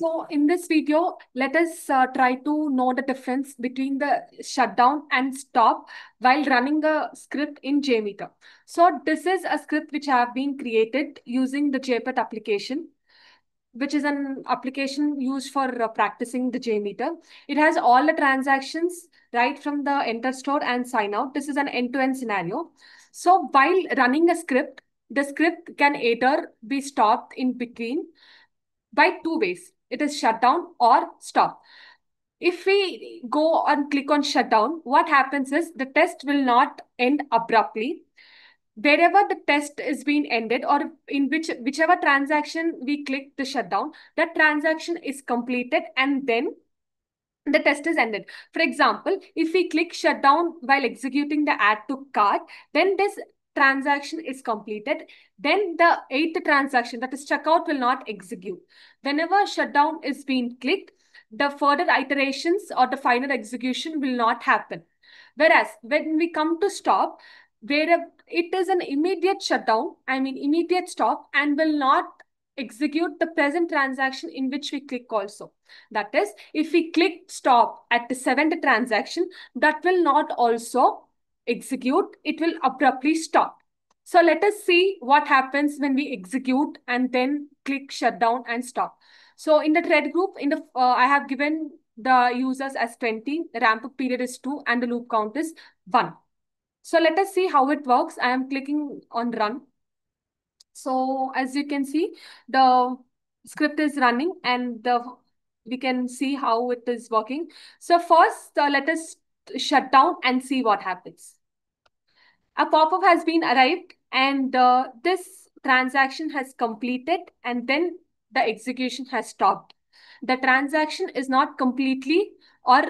So in this video, let us try to know the difference between the shutdown and stop while running a script in JMeter. So this is a script which have been created using the JPET application, which is an application used for practicing the JMeter. It has all the transactions right from the enter store and sign out. This is an end-to-end scenario. So while running a script, the script can either be stopped in between by two ways. It is shutdown or stop. If we go and click on shutdown, what happens is the test will not end abruptly. Wherever the test is being ended, or in whichever transaction we click the shutdown, that transaction is completed and then the test is ended. For example, if we click shutdown while executing the add to cart, then this transaction is completed. Then the eighth transaction, that is checkout, will not execute. Whenever shutdown is being clicked, the further iterations or the final execution will not happen. Whereas when we come to stop, where it is an immediate shutdown, I mean immediate stop, and will not execute the present transaction in which we click also. That is, if we click stop at the seventh transaction, that will not also execute. It will abruptly stop. So let us see what happens when we execute and then click shutdown and stop. So in the thread group, I have given the users as 20, the ramp up period is 2, and the loop count is 1. So let us see how it works. I am clicking on run. So as you can see, the script is running and we can see how it is working. So first, let us shut down and see what happens. A pop-up has been arrived and this transaction has completed and then the execution has stopped. The transaction is not completely or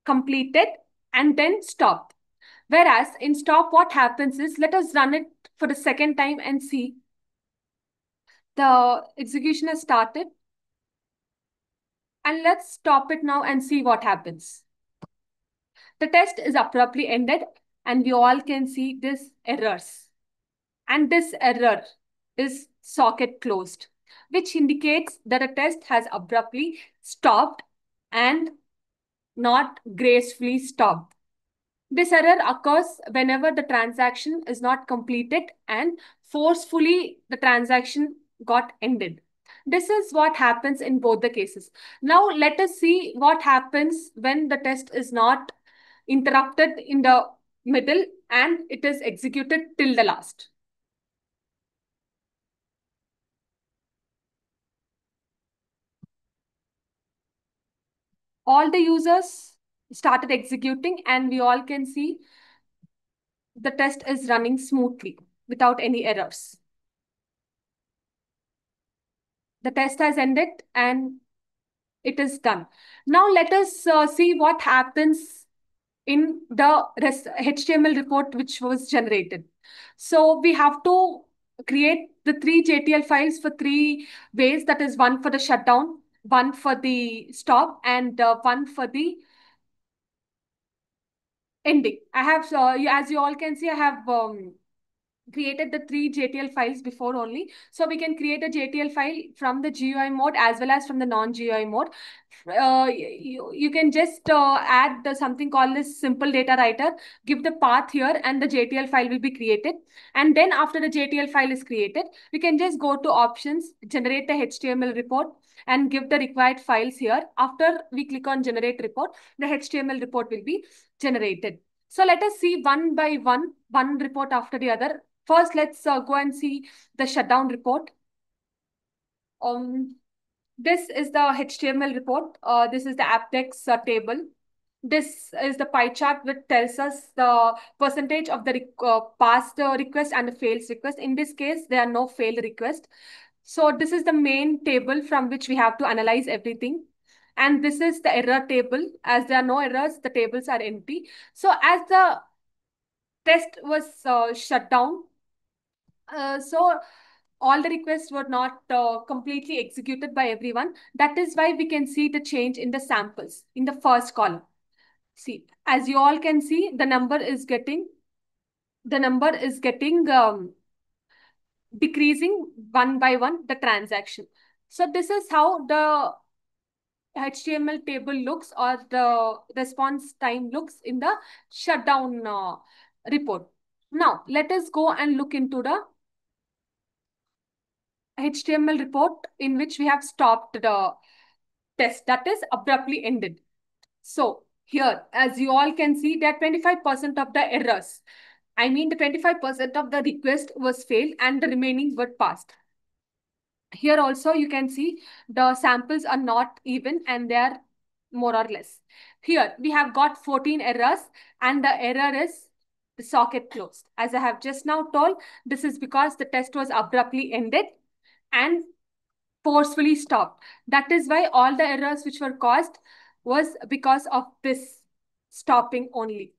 completed and then stopped. Whereas in stop, what happens is, let us run it for the second time and see. The execution has started. And let's stop it now and see what happens. The test is abruptly ended and we all can see this errors. And this error is socket closed, which indicates that a test has abruptly stopped and not gracefully stopped. This error occurs whenever the transaction is not completed and forcefully the transaction got ended. This is what happens in both the cases. Now let us see what happens when the test is not interrupted in the middle and it is executed till the last. All the users started executing and we all can see the test is running smoothly without any errors. The test has ended and it is done. Now let us see what happens in the HTML report which was generated. So we have to create the 3 JTL files for 3 ways. That is one for the shutdown, one for the stop, and one for the ending. I have, as you all can see, I have created the 3 JTL files before only. So we can create a JTL file from the GUI mode as well as from the non-GUI mode. You can just add something called as simple data writer, give the path here and the JTL file will be created. And then after the JTL file is created, we can just go to options, generate the HTML report and give the required files here. After we click on generate report, the HTML report will be generated. So let us see one by one report after the other. First, let's go and see the shutdown report. This is the HTML report. This is the AppDex table. This is the pie chart which tells us the percentage of the passed request and the failed request. In this case, there are no failed requests. So this is the main table from which we have to analyze everything. And this is the error table. As there are no errors, the tables are empty. So as the test was shut down, so all the requests were not completely executed by everyone. That is why we can see the change in the samples in the first column. See, as you all can see, the number is getting decreasing one by one the transaction. So this is how the HTML table looks or the response time looks in the shutdown report. Now, let us go and look into the HTML report in which we have stopped the test, that is abruptly ended. So here, as you all can see, that 25% of the errors, I mean the 25% of the request was failed and the remaining were passed. Here also you can see the samples are not even and they are more or less. Here we have got 14 errors and the error is the socket closed. As I have just now told, this is because the test was abruptly ended and forcefully stopped. That is why all the errors which were caused was because of this stopping only.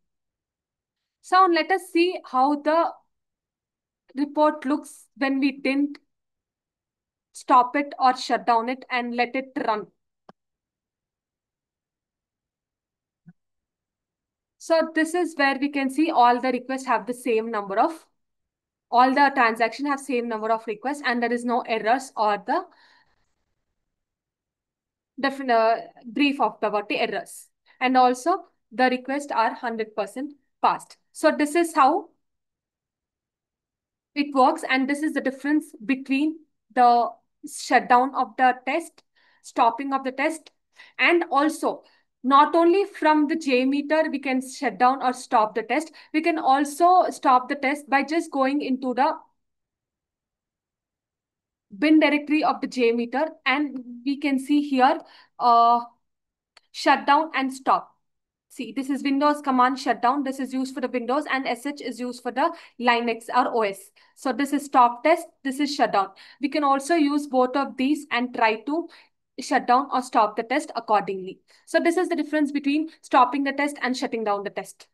So let us see how the report looks when we didn't stop it or shut down it and let it run. So this is where we can see all the requests have the same number of, all the transactions have same number of requests and there is no errors or the brief of about the errors. And also the requests are 100% passed. So this is how it works and this is the difference between the shutdown of the test, stopping of the test, and also not only from the JMeter we can shut down or stop the test, we can also stop the test by just going into the bin directory of the JMeter and we can see here shut down and stop. See, this is Windows command shutdown. This is used for the Windows and SH is used for the Linux or OS. So this is stop test. This is shutdown. We can also use both of these and try to shut down or stop the test accordingly. So this is the difference between stopping the test and shutting down the test.